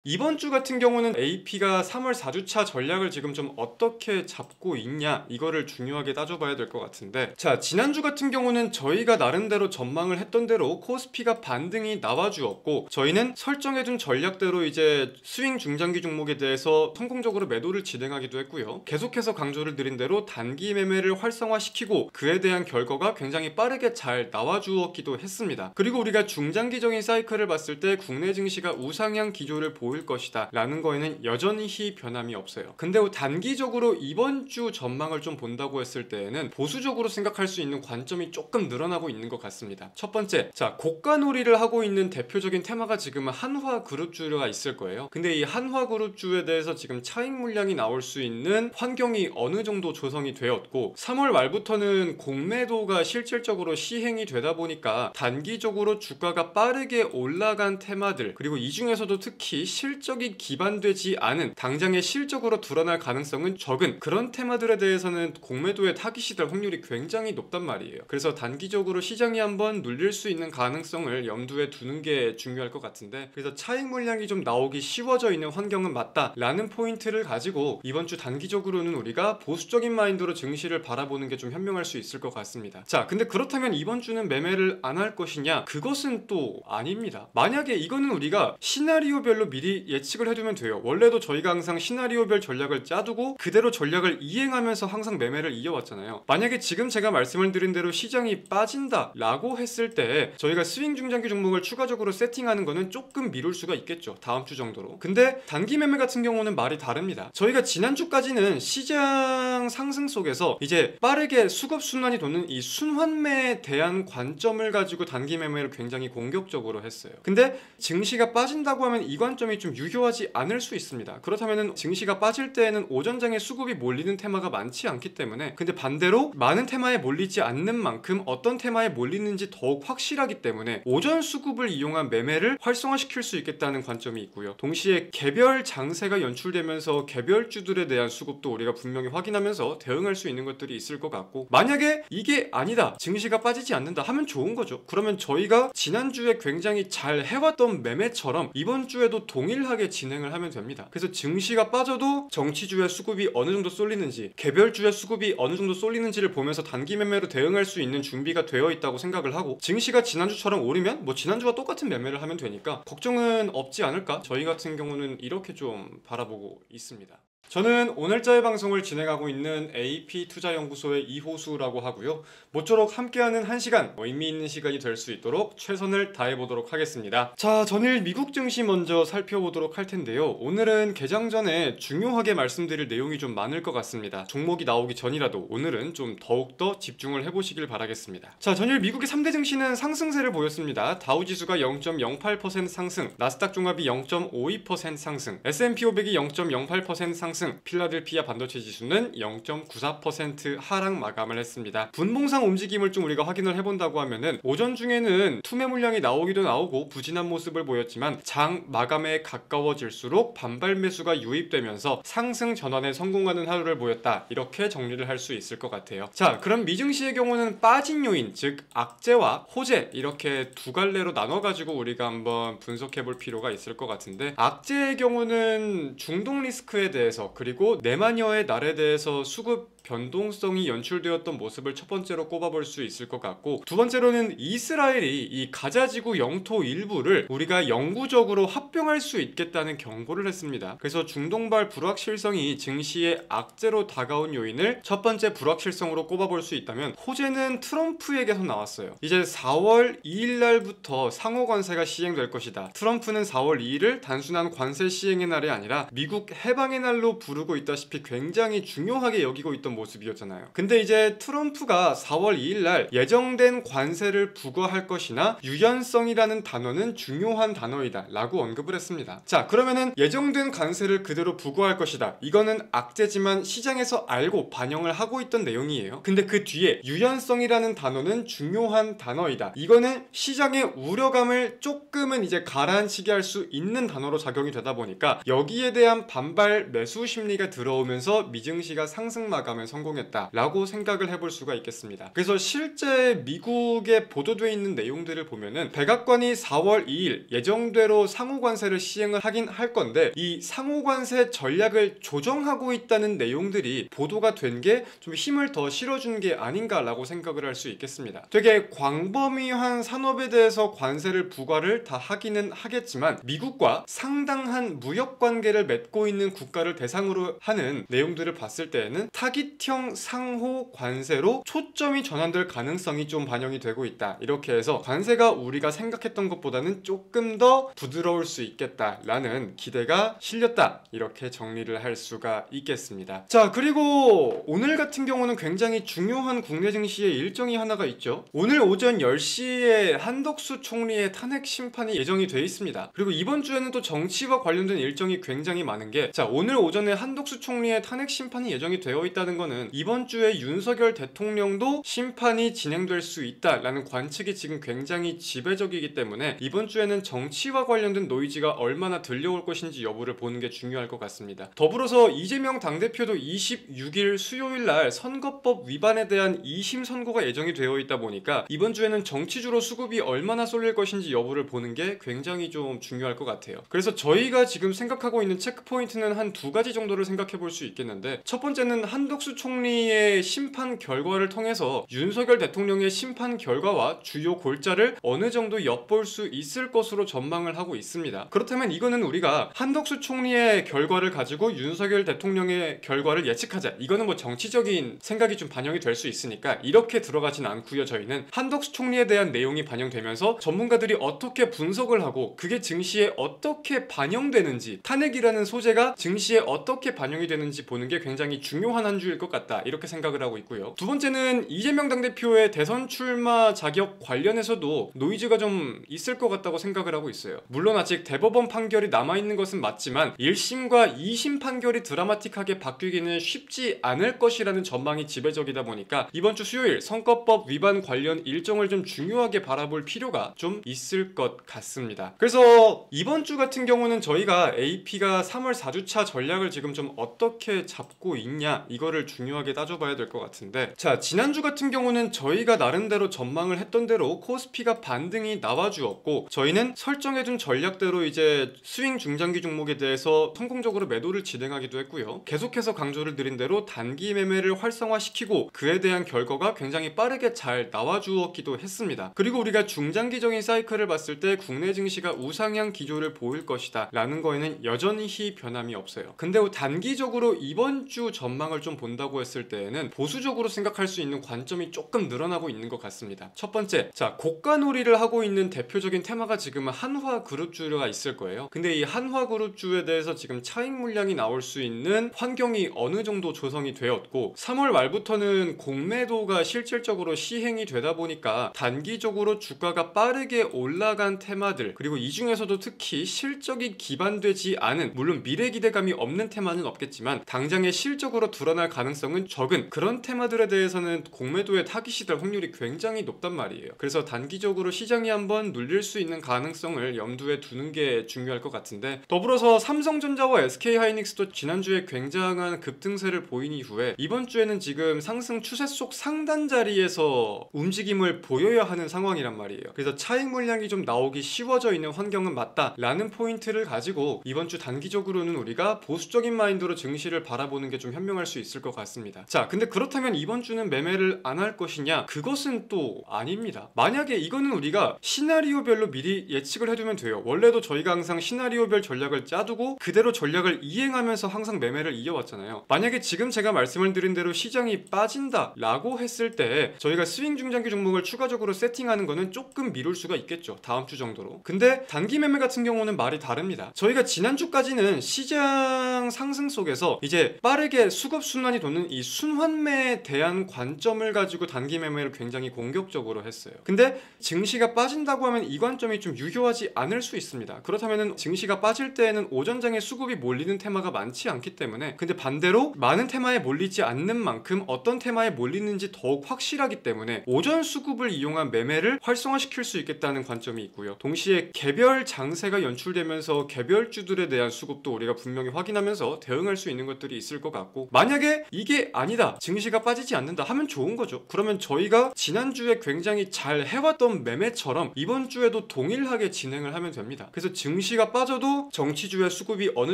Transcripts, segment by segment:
이번 주 같은 경우는 AP가 3월 4주차 전략을 지금 좀 어떻게 잡고 있냐 이거를 중요하게 따져봐야 될 것 같은데, 자, 지난주 같은 경우는 저희가 나름대로 전망을 했던 대로 코스피가 반등이 나와주었고, 저희는 설정해둔 전략대로 이제 스윙 중장기 종목에 대해서 성공적으로 매도를 진행하기도 했고요. 계속해서 강조를 드린 대로 단기 매매를 활성화시키고 그에 대한 결과가 굉장히 빠르게 잘 나와주었기도 했습니다. 그리고 우리가 중장기적인 사이클을 봤을 때 국내 증시가 우상향 기조를 보일 것이다 라는 거에는 여전히 변함이 없어요. 근데 단기적으로 이번 주 전망을 좀 본다고 했을 때에는 보수적으로 생각할 수 있는 관점이 조금 늘어나고 있는 것 같습니다. 첫 번째, 자, 고가놀이를 하고 있는 대표적인 테마가 지금은 한화그룹주가 있을 거예요. 근데 이 한화그룹주에 대해서 지금 차익 물량이 나올 수 있는 환경이 어느 정도 조성이 되었고, 3월 말부터는 공매도가 실질적으로 시행이 되다 보니까 단기적으로 주가가 빠르게 올라간 테마들, 그리고 이 중에서도 특히 실적이 기반되지 않은, 당장의 실적으로 드러날 가능성은 적은 그런 테마들에 대해서는 공매도의 타깃이 될 확률이 굉장히 높단 말이에요. 그래서 단기적으로 시장이 한번 눌릴 수 있는 가능성을 염두에 두는 게 중요할 것 같은데, 그래서 차익 물량이 좀 나오기 쉬워져 있는 환경은 맞다 라는 포인트를 가지고 이번 주 단기적으로는 우리가 보수적인 마인드로 증시를 바라보는 게 좀 현명할 수 있을 것 같습니다. 자, 근데 그렇다면 이번 주는 매매를 안 할 것이냐? 그것은 또 아닙니다. 만약에 이거는 우리가 시나리오별로 미리 예측을 해두면 돼요. 원래도 저희가 항상 시나리오별 전략을 짜두고 그대로 전략을 이행하면서 항상 매매를 이어왔잖아요. 만약에 지금 제가 말씀을 드린 대로 시장이 빠진다 라고 했을 때 저희가 스윙 중장기 종목을 추가적으로 세팅하는 거는 조금 미룰 수가 있겠죠. 다음 주 정도로. 근데 단기 매매 같은 경우는 말이 다릅니다. 저희가 지난주까지는 시장 상승 속에서 이제 빠르게 수급 순환이 도는 이 순환매에 대한 관점을 가지고 단기 매매를 굉장히 공격적으로 했어요. 근데 증시가 빠진다고 하면 이 관점이 좀 유효하지 않을 수 있습니다. 그렇다면 증시가 빠질 때에는 오전장에 수급이 몰리는 테마가 많지 않기 때문에, 근데 반대로 많은 테마에 몰리지 않는 만큼 어떤 테마에 몰리는지 더욱 확실하기 때문에 오전 수급을 이용한 매매를 활성화시킬 수 있겠다는 관점이 있고요. 동시에 개별 장세가 연출되면서 개별주들에 대한 수급도 우리가 분명히 확인하면서 대응할 수 있는 것들이 있을 것 같고, 만약에 이게 아니다, 증시가 빠지지 않는다 하면 좋은 거죠. 그러면 저희가 지난주에 굉장히 잘 해왔던 매매처럼 이번 주에도 동일하게 진행을 하면 됩니다. 그래서 증시가 빠져도 정치주의 수급이 어느 정도 쏠리는지, 개별주의 수급이 어느 정도 쏠리는지를 보면서 단기 매매로 대응할 수 있는 준비가 되어 있다고 생각을 하고, 증시가 지난주처럼 오르면 뭐 지난주와 똑같은 매매를 하면 되니까 걱정은 없지 않을까? 저희 같은 경우는 이렇게 좀 바라보고 있습니다. 저는 오늘자의 방송을 진행하고 있는 AP투자연구소의 이호수라고 하고요. 모쪼록 함께하는 1시간, 의미 있는 시간이 될 수 있도록 최선을 다해보도록 하겠습니다. 자, 전일 미국 증시 먼저 살펴보도록 할 텐데요. 오늘은 개장 전에 중요하게 말씀드릴 내용이 좀 많을 것 같습니다. 종목이 나오기 전이라도 오늘은 좀 더욱더 집중을 해보시길 바라겠습니다. 자, 전일 미국의 3대 증시는 상승세를 보였습니다. 다우지수가 0.08% 상승, 나스닥 종합이 0.52% 상승, S&P 500이 0.08% 상승, 필라델피아 반도체 지수는 0.94% 하락 마감을 했습니다. 분봉상 움직임을 좀 우리가 확인을 해본다고 하면은 오전 중에는 투매 물량이 나오기도 나오고 부진한 모습을 보였지만 장 마감에 가까워질수록 반발 매수가 유입되면서 상승 전환에 성공하는 하루를 보였다, 이렇게 정리를 할 수 있을 것 같아요. 자, 그럼 미증시의 경우는 빠진 요인, 즉 악재와 호재, 이렇게 두 갈래로 나눠가지고 우리가 한번 분석해 볼 필요가 있을 것 같은데, 악재의 경우는 중동 리스크에 대해서, 그리고 네마녀의 날에 대해서 수급 변동성이 연출되었던 모습을 첫 번째로 꼽아볼 수 있을 것 같고, 두 번째로는 이스라엘이 이 가자지구 영토 일부를 우리가 영구적으로 합병할 수 있겠다는 경고를 했습니다. 그래서 중동발 불확실성이 증시의 악재로 다가온 요인을 첫 번째 불확실성으로 꼽아볼 수 있다면, 호재는 트럼프에게서 나왔어요. 이제 4월 2일 날부터 상호 관세가 시행될 것이다. 트럼프는 4월 2일을 단순한 관세 시행의 날이 아니라 미국 해방의 날로 부르고 있다시피 굉장히 중요하게 여기고 있던 모습이었잖아요. 근데 이제 트럼프가 4월 2일 날 예정된 관세를 부과할 것이나 유연성이라는 단어는 중요한 단어이다 라고 언급을 했습니다. 자, 그러면은 예정된 관세를 그대로 부과할 것이다, 이거는 악재지만 시장에서 알고 반영을 하고 있던 내용이에요. 근데 그 뒤에 유연성이라는 단어는 중요한 단어이다, 이거는 시장의 우려감을 조금은 이제 가라앉히게 할 수 있는 단어로 작용이 되다 보니까 여기에 대한 반발 매수 심리가 들어오면서 미증시가 상승 마감 다음에 성공했다라고 생각을 해볼 수가 있겠습니다. 그래서 실제 미국에 보도되어 있는 내용들을 보면은 백악관이 4월 2일 예정대로 상호관세를 시행을 하긴 할 건데, 이 상호관세 전략을 조정하고 있다는 내용들이 보도가 된 게 좀 힘을 더 실어준 게 아닌가라고 생각을 할 수 있겠습니다. 되게 광범위한 산업에 대해서 관세를 부과를 다 하기는 하겠지만, 미국과 상당한 무역 관계를 맺고 있는 국가를 대상으로 하는 내용들을 봤을 때에는 타깃형 상호 관세로 초점이 전환될 가능성이 좀 반영이 되고 있다. 이렇게 해서 관세가 우리가 생각했던 것보다는 조금 더 부드러울 수 있겠다라는 기대가 실렸다. 이렇게 정리를 할 수가 있겠습니다. 자, 그리고 오늘 같은 경우는 굉장히 중요한 국내 증시의 일정이 하나가 있죠. 오늘 오전 10시에 한덕수 총리의 탄핵 심판이 예정이 돼 있습니다. 그리고 이번 주에는 또 정치와 관련된 일정이 굉장히 많은 게, 자, 오늘 오전에 한덕수 총리의 탄핵 심판이 예정이 되어 있다는 거는 이번 주에 윤석열 대통령도 심판이 진행될 수 있다라는 관측이 지금 굉장히 지배적이기 때문에 이번 주에는 정치와 관련된 노이즈가 얼마나 들려올 것인지 여부를 보는 게 중요할 것 같습니다. 더불어서 이재명 당대표도 26일 수요일날 선거법 위반에 대한 2심 선고가 예정이 되어 있다 보니까 이번 주에는 정치주로 수급이 얼마나 쏠릴 것인지 여부를 보는 게 굉장히 좀 중요할 것 같아요. 그래서 저희가 지금 생각하고 있는 체크포인트는 한 두 가지 정도를 생각해 볼 수 있겠는데, 첫 번째는 한덕수 총리의 심판 결과를 통해서 윤석열 대통령의 심판 결과와 주요 골자를 어느 정도 엿볼 수 있을 것으로 전망을 하고 있습니다. 그렇다면 이거는 우리가 한덕수 총리의 결과를 가지고 윤석열 대통령의 결과를 예측하자, 이거는 뭐 정치적인 생각이 좀 반영이 될 수 있으니까 이렇게 들어가진 않고요. 저희는 한덕수 총리에 대한 내용이 반영되면서 전문가들이 어떻게 분석을 하고 그게 증시에 어떻게 반영되는지, 탄핵이라는 소재가 증시에 어떻게 반영이 되는지 보는 게 굉장히 중요한 한 주일 것 같다, 이렇게 생각을 하고 있고요. 두 번째는 이재명 당대표의 대선 출마 자격 관련해서도 노이즈가 좀 있을 것 같다고 생각을 하고 있어요. 물론 아직 대법원 판결이 남아있는 것은 맞지만 1심과 2심 판결이 드라마틱하게 바뀌기는 쉽지 않을 것이라는 전망이 지배적이다 보니까 이번 주 수요일 선거법 위반 관련 일정을 좀 중요하게 바라볼 필요가 좀 있을 것 같습니다. 그래서 이번 주 같은 경우는 저희가 AP가 3월 4주차 전략을 지금 좀 어떻게 잡고 있냐, 이거를 중요하게 따져봐야 될 것 같은데, 자, 지난주 같은 경우는 저희가 나름대로 전망을 했던 대로 코스피가 반등이 나와주었고, 저희는 설정해둔 전략대로 이제 스윙 중장기 종목에 대해서 성공적으로 매도를 진행하기도 했고요. 계속해서 강조를 드린 대로 단기 매매를 활성화시키고 그에 대한 결과가 굉장히 빠르게 잘 나와주었기도 했습니다. 그리고 우리가 중장기적인 사이클을 봤을 때 국내 증시가 우상향 기조를 보일 것이다 라는 거에는 여전히 변함이 없어요. 근데 단기적으로 이번 주 전망을 좀 본다고 했을 때에는 보수적으로 생각할 수 있는 관점이 조금 늘어나고 있는 것 같습니다. 첫 번째, 자, 고가놀이를 하고 있는 대표적인 테마가 지금은 한화그룹주가 있을 거예요. 근데 이 한화그룹주에 대해서 지금 차익 물량이 나올 수 있는 환경이 어느 정도 조성이 되었고, 3월 말부터는 공매도가 실질적으로 시행이 되다 보니까 단기적으로 주가가 빠르게 올라간 테마들, 그리고 이 중에서도 특히 실적이 기반되지 않은, 물론 미래 기대감이 없는 테마는 없겠지만 당장의 실적으로 드러날 가능성은 적은 그런 테마들에 대해서는 공매도의 타깃이 될 확률이 굉장히 높단 말이에요. 그래서 단기적으로 시장이 한번 눌릴 수 있는 가능성을 염두에 두는 게 중요할 것 같은데, 더불어서 삼성전자와 SK하이닉스도 지난주에 굉장한 급등세를 보인 이후에 이번 주에는 지금 상승 추세 속 상단 자리에서 움직임을 보여야 하는 상황이란 말이에요. 그래서 차익 물량이 좀 나오기 쉬워져 있는 환경은 맞다라는 포인트를 가지고 이번 주 단기적으로는 우리가 보수적인 마인드로 증시를 바라보는 게 좀 현명할 수 있을 것 같습니다. 자, 근데 그렇다면 이번 주는 매매를 안 할 것이냐? 그것은 또 아닙니다. 만약에 이거는 우리가 시나리오별로 미리 예측을 해두면 돼요. 원래도 저희가 항상 시나리오별 전략을 짜두고 그대로 전략을 이행하면서 항상 매매를 이어왔잖아요. 만약에 지금 제가 말씀을 드린 대로 시장이 빠진다 라고 했을 때 저희가 스윙 중장기 종목을 추가적으로 세팅하는 거는 조금 미룰 수가 있겠죠. 다음 주 정도로. 근데 단기 매매 같은 경우는 말이 다릅니다. 저희가 지난주까지는 시장 상승 속에서 이제 빠르게 수급 순환이 도는 이 순환매에 대한 관점을 가지고 단기 매매를 굉장히 공격적으로 했어요. 근데 증시가 빠진다고 하면 이 관점이 좀 유효하지 않을 수 있습니다. 그렇다면 증시가 빠질 때에는 오전장에 수급이 몰리는 테마가 많지 않기 때문에, 근데 반대로 많은 테마에 몰리지 않는 만큼 어떤 테마에 몰리는지 더욱 확실하기 때문에 오전 수급을 이용한 매매를 활성화시킬 수 있겠다는 관점이 있고요. 동시에 개별 장세가 연출되면서 개별주들에 대한 수급도 우리가 분명히 확인하면서 대응할 수 있는 것들이 있을 것 같고, 만약에 이게 아니다, 증시가 빠지지 않는다 하면 좋은 거죠. 그러면 저희가 지난주에 굉장히 잘 해왔던 매매처럼 이번 주에도 동일하게 진행을 하면 됩니다. 그래서 증시가 빠져도 정치주의 수급이 어느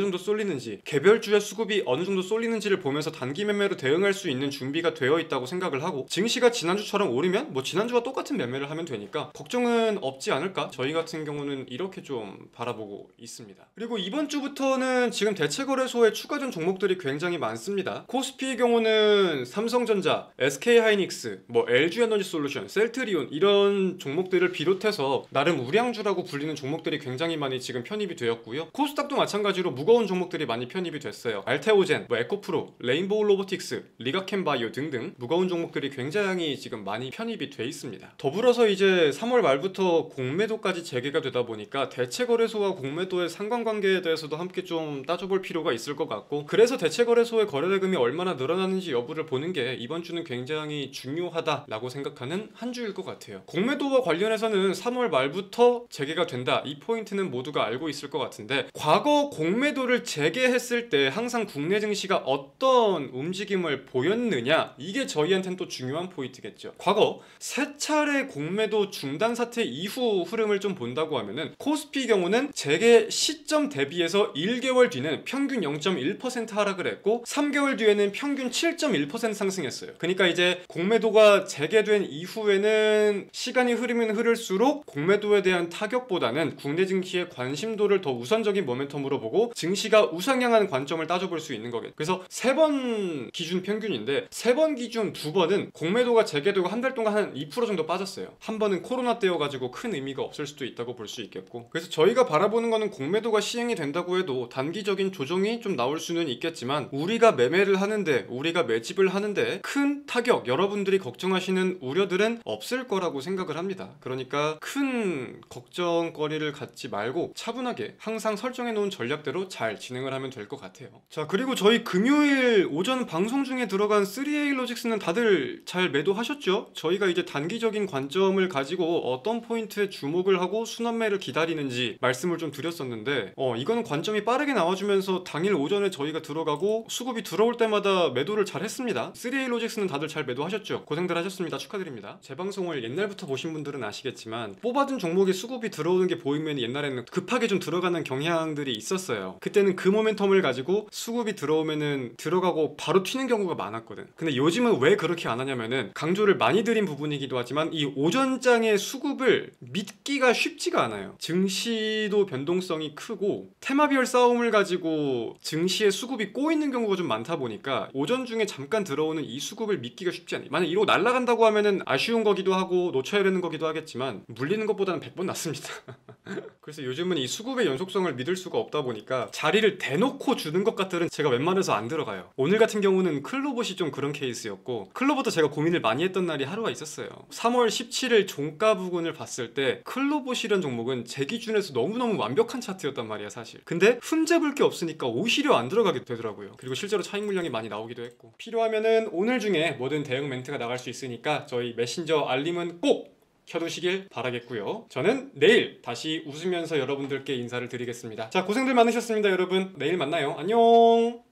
정도 쏠리는지, 개별주의 수급이 어느 정도 쏠리는지를 보면서 단기 매매로 대응할 수 있는 준비가 되어 있다고 생각을 하고, 증시가 지난주처럼 오르면 뭐 지난주와 똑같은 매매를 하면 되니까 걱정은 없지 않을까? 저희 같은 경우는 이렇게 좀 바라보고 있습니다. 그리고 이번 주부터는 지금 대체거래소에 추가된 종목들이 굉장히 많습니다. 코스피의 경우는 삼성전자, SK하이닉스, 뭐 LG에너지솔루션, 셀트리온 이런 종목들을 비롯해서 나름 우량주라고 불리는 종목들이 굉장히 많이 지금 편입이 되었고요. 코스닥도 마찬가지로 무거운 종목들이 많이 편입이 됐어요. 알테오젠, 뭐 에코프로, 레인보우 로보틱스, 리가켄바이오 등등 무거운 종목들이 굉장히 지금 많이 편입이 돼 있습니다. 더불어서 이제 3월 말부터 공매도까지 재개가 되다 보니까 대체거래소와 공매도의 상관관계에 대해서도 함께 좀 따져볼 필요가 있을 것 같고, 그래서 대체거래소의 거래대금이 얼마나 늘어나는지 여부를 보는 게 이번 주는 굉장히 중요하다라고 생각하는 한 주일 것 같아요. 공매도와 관련해서는 3월 말부터 재개가 된다, 이 포인트는 모두가 알고 있을 것 같은데, 과거 공매도를 재개했을 때 항상 국내 증시가 어떤 움직임을 보였느냐, 이게 저희한테는 또 중요한 포인트겠죠. 과거 세 차례 공매도 중단 사태 이후 흐름을 좀 본다고 하면은 코스피 경우는 재개 시점 대비해서 1개월 뒤는 평균 0.1% 하락을 했고 3개월 뒤에는 평균 7.1% 상승했어요. 그러니까 이제 공매도가 재개된 이후에는 시간이 흐르면 흐를수록 공매도에 대한 타격보다는 국내 증시의 관심도를 더 우선적인 모멘텀으로 보고 증시가 우상향하는 관점을 따져볼 수 있는 거겠죠. 그래서 3번 기준 평균인데 3번 기준 2번은 공매도가 재개되고 한 달 동안 한 2% 정도 빠졌어요. 한 번은 코로나 때여가지고 큰 의미가 없을 수도 있다고 볼 수 있겠고, 그래서 저희가 바라보는 거는 공매도가 시행이 된다고 해도 단기적인 조정이 좀 나올 수는 있겠지만 우리가 매매를 하는데, 우리가 매집을 하는데 큰 타격, 여러분들이 걱정하시는 우려들은 없을 거라고 생각을 합니다. 그러니까 큰 걱정거리를 갖지 말고 차분하게 항상 설정해 놓은 전략대로 잘 진행을 하면 될 것 같아요. 자, 그리고 저희 금요일 오전 방송 중에 들어간 3A로직스는 다들 잘 매도하셨죠? 저희가 이제 단기적인 관점을 가지고 어떤 포인트에 주목을 하고 순환매를 기다리는지 말씀을 좀 드렸었는데, 이거는 관점이 빠르게 나와주면서 당일 오전에 저희가 들어가고 수급이 들어올 때마다 매도를 잘 했습니다. 3A로직스는 다들 잘 매도하셨죠? 고생들 하셨습니다. 축하드립니다. 제 방송을 옛날부터 보신 분들은 아시겠지만 뽑아둔 종목에 수급이 들어오는 게 보이면 옛날에는 급하게 좀 들어가는 경향들이 있었어요. 그때는 그 모멘텀을 가지고 수급이 들어오면은 들어가고 바로 튀는 경우가 많았거든. 근데 요즘은 왜 그렇게 안 하냐면은 강조를 많이 드린 부분이기도 하지만 이 오전장의 수급을 믿기가 쉽지가 않아요. 증시도 변동성이 크고 테마별 싸움을 가지고 증시의 수급이 꼬이는 경우가 좀 많다 보니까 오전 중에 잠깐 들어오는 이 수급을 믿기가 쉽지 않아요. 만약 이러고 날아간다고 하면은 아쉬운 거기도 하고 놓쳐야 되는 거기도 하겠지만 물리는 것보다는 100번 낫습니다. 그래서 요즘은 이 수급의 연속성을 믿을 수가 없다 보니까 자리를 대놓고 주는 것 같들은 제가 웬만해서 안 들어가요. 오늘 같은 경우는 클로봇이 좀 그런 케이스였고, 클로봇도 제가 고민을 많이 했던 날이 하루가 있었어요. 3월 17일 종가 부근을 봤을 때 클로봇이란 종목은 제 기준에서 너무너무 완벽한 차트였단 말이야 사실. 근데 흠잡을 게 없으니까 오히려 안 들어가게 되더라고요. 그리고 실제로 차익 물량이 많이 나오기도 했고, 필요하면은 오늘 중에 뭐든 대응 멘트가 나갈 수 있으니까 저희 메신저 알림은 꼭 켜두시길 바라겠고요. 저는 내일 다시 웃으면서 여러분들께 인사를 드리겠습니다. 자, 고생들 많으셨습니다 여러분. 내일 만나요. 안녕.